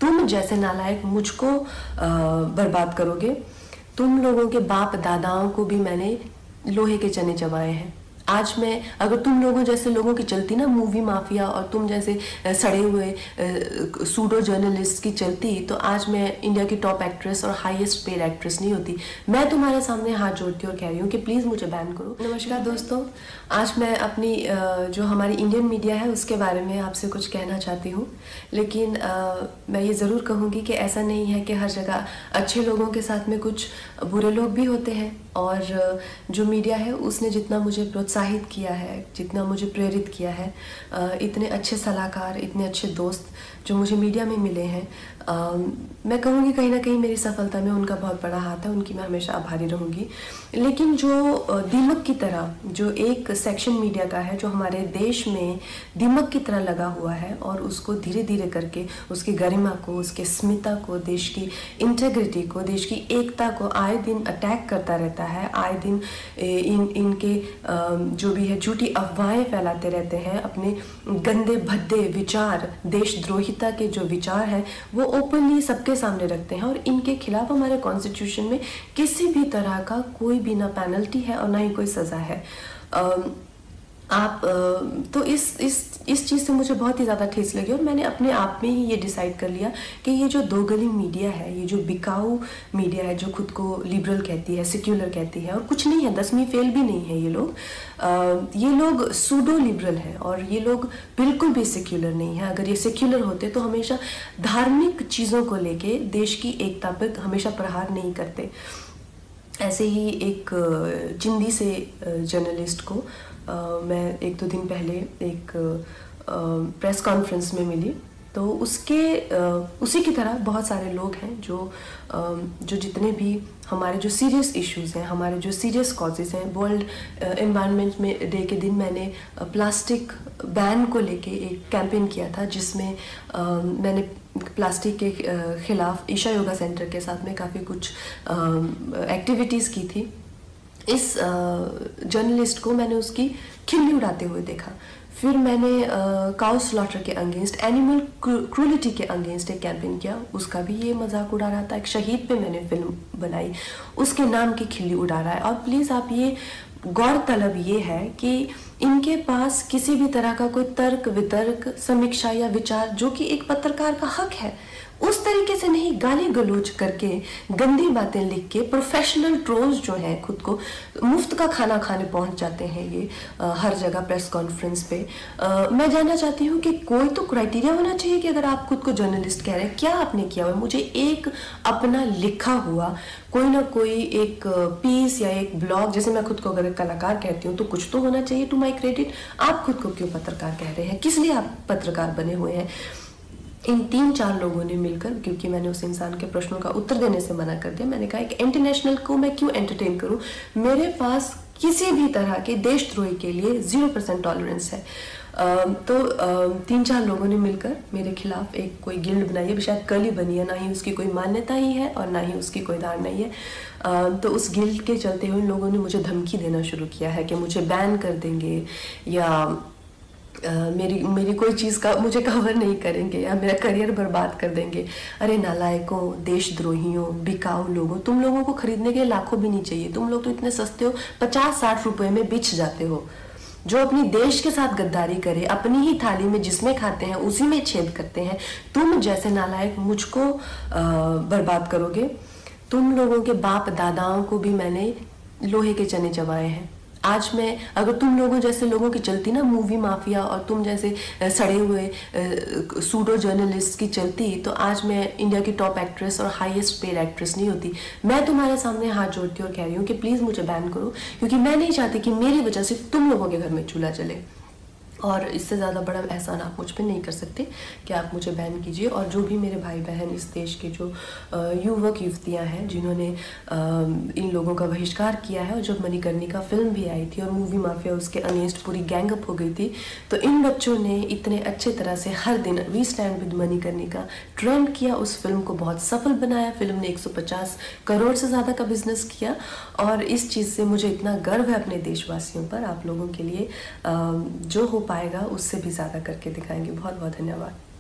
तुम जैसे नालायक मुझको बर्बाद करोगे। तुम लोगों के बाप दादाओं को भी मैंने लोहे के चने चबाए हैं। आज मैं अगर तुम लोगों जैसे लोगों की चलती ना मूवी माफिया और तुम जैसे सड़े हुए सूडो जर्नलिस्ट की चलती, तो आज मैं इंडिया की टॉप एक्ट्रेस और हाईएस्ट पेड एक्ट्रेस नहीं होती। मैं तुम्हारे सामने हाथ जोड़ती और कह रही हूँ कि प्लीज़ मुझे बैन करो। नमस्कार दोस्तों, आज मैं अपनी जो हमारी इंडियन मीडिया है उसके बारे में आपसे कुछ कहना चाहती हूँ। लेकिन मैं ये ज़रूर कहूँगी कि ऐसा नहीं है कि हर जगह अच्छे लोगों के साथ में कुछ बुरे लोग भी होते हैं। और जो मीडिया है उसने जितना मुझे प्रोत्साहित किया है, जितना मुझे प्रेरित किया है, इतने अच्छे सलाहकार, इतने अच्छे दोस्त जो मुझे मीडिया में मिले हैं, मैं कहूँगी कहीं ना कहीं मेरी सफलता में उनका बहुत बड़ा हाथ है। उनकी मैं हमेशा आभारी रहूँगी। लेकिन जो दीमक की तरह जो एक सेक्शन मीडिया का है जो हमारे देश में दीमक की तरह लगा हुआ है और उसको धीरे धीरे करके उसकी गरिमा को, उसके स्मिता को, देश की इंटेग्रिटी को, देश की एकता को आए दिन अटैक करता रहता है। आए दिन इनके जो भी है झूठी अफवाहें फैलाते रहते हैं। अपने गंदे भद्दे विचार, देशद्रोहिता के जो विचार हैं वो ओपनली सबके सामने रखते हैं। और इनके खिलाफ हमारे कॉन्स्टिट्यूशन में किसी भी तरह का कोई भी ना पेनल्टी है और ना ही कोई सज़ा है। आप तो इस चीज़ से मुझे बहुत ही ज़्यादा ठेस लगी और मैंने अपने आप में ही ये डिसाइड कर लिया कि ये जो दो गली मीडिया है, ये जो बिकाऊ मीडिया है, जो खुद को लिबरल कहती है, सेक्युलर कहती है, और कुछ नहीं है, 10वीं फेल भी नहीं है ये लोग सूडो लिबरल हैं और ये लोग बिल्कुल भी सेक्युलर नहीं है। अगर ये सेक्युलर होते तो हमेशा धार्मिक चीज़ों को लेके देश की एकता पर हमेशा प्रहार नहीं करते। ऐसे ही एक चिंदी से जर्नलिस्ट को मैं एक दो दिन पहले एक प्रेस कॉन्फ्रेंस में मिली, तो उसी की तरह बहुत सारे लोग हैं जो जितने भी हमारे जो सीरियस इश्यूज़ हैं, हमारे जो सीरियस कॉजेज़ हैं। वर्ल्ड एनवायरनमेंट में डे के दिन मैंने प्लास्टिक बैन को लेके एक कैंपेन किया था, जिसमें मैंने प्लास्टिक के ख़िलाफ़ ईशा योगा सेंटर के साथ में काफ़ी कुछ एक्टिविटीज़ की थी। इस जर्नलिस्ट को मैंने उसकी खिल्ली उड़ाते हुए देखा। फिर मैंने काउ स्लॉटर के अगेंस्ट, एनिमल क्रूलिटी के अगेंस्ट एक कैंपेन किया, उसका भी ये मजाक उड़ा रहा था। एक शहीद पे मैंने फिल्म बनाई, उसके नाम की खिल्ली उड़ा रहा है। और प्लीज़ आप ये गौरतलब ये है कि इनके पास किसी भी तरह का कोई तर्क वितर्क, समीक्षा या विचार, जो कि एक पत्रकार का हक है, उस तरीके से नहीं गाली गलौज करके, गंदी बातें लिख के, प्रोफेशनल ट्रोल्स जो हैं खुद को मुफ्त का खाना खाने पहुंच जाते हैं ये हर जगह प्रेस कॉन्फ्रेंस पे। मैं जानना चाहती हूँ कि कोई तो क्राइटेरिया होना चाहिए कि अगर आप खुद को जर्नलिस्ट कह रहे हैं, क्या आपने किया हुआ है? मुझे एक अपना लिखा हुआ कोई ना कोई एक पीस या एक ब्लॉग, जैसे मैं खुद को अगर कलाकार कहती हूँ तो कुछ तो होना चाहिए टू माई क्रेडिट। आप खुद को क्यों पत्रकार कह रहे हैं? किस लिए आप पत्रकार बने हुए हैं? इन 3-4 लोगों ने मिलकर, क्योंकि मैंने उस इंसान के प्रश्नों का उत्तर देने से मना कर दिया, मैंने कहा कि इंटरनेशनल को मैं क्यों एंटरटेन करूं? मेरे पास किसी भी तरह के देशद्रोही के लिए 0% टॉलरेंस है। तो 3-4 लोगों ने मिलकर मेरे खिलाफ एक कोई गिल्ड बनाई है, शायद कल ही बनी है, ना ही उसकी कोई मान्यता ही है और ना ही उसकी कोई धारणा ही है। तो उस गिल्ड के चलते हुए लोगों ने मुझे धमकी देना शुरू किया है कि मुझे बैन कर देंगे या मेरी कोई चीज़ का मुझे कवर नहीं करेंगे या मेरा करियर बर्बाद कर देंगे। अरे नालायकों, देशद्रोहियों, बिकाऊ लोगों, तुम लोगों को खरीदने के लाखों भी नहीं चाहिए। तुम लोग तो इतने सस्ते हो, 50-60 रुपए में बिछ जाते हो। जो अपनी देश के साथ गद्दारी करे, अपनी ही थाली में जिसमें खाते हैं उसी में छेद करते हैं, तुम जैसे नालायक मुझको बर्बाद करोगे। तुम लोगों के बाप दादाओं को भी मैंने लोहे के चने चबाए हैं। आज मैं अगर तुम लोगों जैसे लोगों की चलती ना मूवी माफिया और तुम जैसे सड़े हुए सूडो जर्नलिस्ट की चलती, तो आज मैं इंडिया की टॉप एक्ट्रेस और हाईएस्ट पेड एक्ट्रेस नहीं होती। मैं तुम्हारे सामने हाथ जोड़ती और कह रही हूँ कि प्लीज़ मुझे बैन करो, क्योंकि मैं नहीं चाहती कि मेरी वजह से तुम लोगों के घर में चूल्हा जले। और इससे ज़्यादा बड़ा एहसान आप मुझ पे नहीं कर सकते कि आप मुझे बैन कीजिए। और जो भी मेरे भाई बहन इस देश के जो युवक युवतियाँ हैं जिन्होंने इन लोगों का बहिष्कार किया है, और जब मणिकर्णिका फिल्म भी आई थी और मूवी माफिया उसके अगेंस्ट पूरी गैंग अप हो गई थी, तो इन बच्चों ने इतने अच्छे तरह से हर दिन we stand with Manikarnika trend किया, उस फिल्म को बहुत सफल बनाया। फिल्म ने 150 करोड़ से ज़्यादा का बिजनेस किया। और इस चीज़ से मुझे इतना गर्व है अपने देशवासियों पर। आप लोगों के लिए जो हो पाएगा उससे भी ज़्यादा करके दिखाएंगे। बहुत बहुत धन्यवाद।